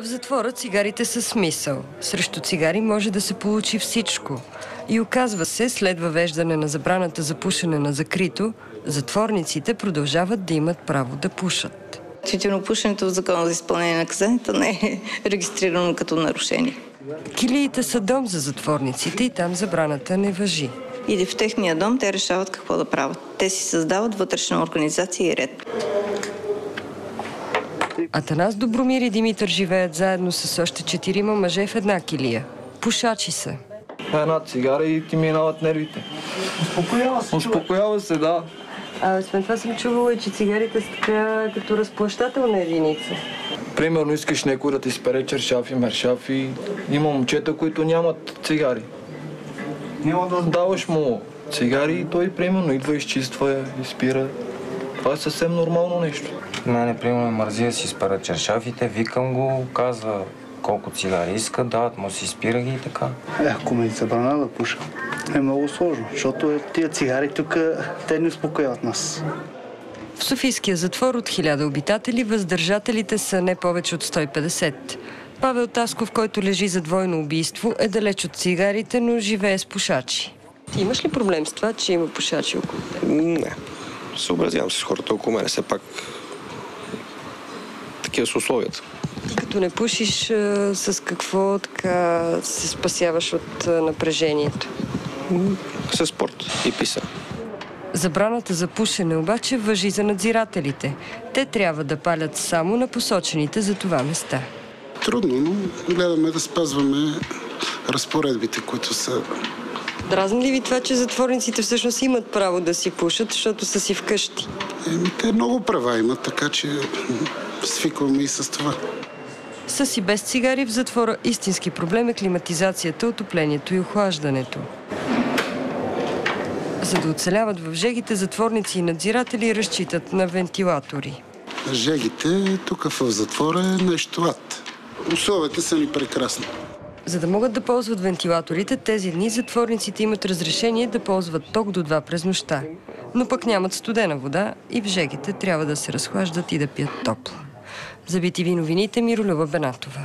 В затвора цигарите са смисъл. Срещу цигари може да се получи всичко. И оказва се, след въвеждане на забраната за пушене на закрито, затворниците продължават да имат право да пушат. Тютюнопушенето в Закона за изпълнение на наказанията не е регистрирано като нарушение. Килиите са дом за затворниците и там забраната не важи. И в техния дом те решават какво да правят. Те си създават вътрешна организация и ред. Атанас, Добромир и Димитър живеят заедно с още 4 мъже в една килия. Пушачи са. Една цигара и ти минават нервите. Успокоява се, да. Освен това съм чувала, че цигарите са така като разплащателна единица. Примерно искаш някой да ти спере чершафи, мершафи. Има момчета, които нямат цигари. Даваш му цигари и той примерно идва, изчиства я, изпира. Това е съвсем нормално нещо. Мене, примерно, мързи да си спара чершафите, викам го, казва колко цигари иска, дават му си, спира ги и така. Ако ме забрана да пуша, е много сложно, защото тия цигари тук, те не успокояват нас. В Софийския затвор от 1000 обитатели въздържателите са не повече от 150. Павел Тасков, който лежи за двойно убийство, е далеч от цигарите, но живее с пушачи. Ти имаш ли проблем с това, че има пушачи около теб? Не. Съобразявам се с хората около мене. Все пак такива са условията. Ти като не пушиш, с какво така се спасяваш от напрежението? Със спорт и писа. Забраната за пушене обаче важи за надзирателите. Те трябва да палят само на посочените за това места. Трудно, но гледаме да спазваме разпоредбите, които са. Дразни ли ви това, че затворниците всъщност имат право да си пушат, защото са си вкъщи? Те много права имат, така че свикваме и с това. С и без цигари в затвора истински проблем е климатизацията, отоплението и охлаждането. За да оцеляват в жегите, затворници и надзиратели разчитат на вентилатори. Жегите тук в затвора е нещо ад. Условията са ни прекрасни. За да могат да ползват вентилаторите, тези дни затворниците имат разрешение да ползват ток до 2 през нощта. Но пък нямат студена вода и в жегите трябва да се разхлаждат и да пият топло. За BTV новините, Миролюба Бенатова.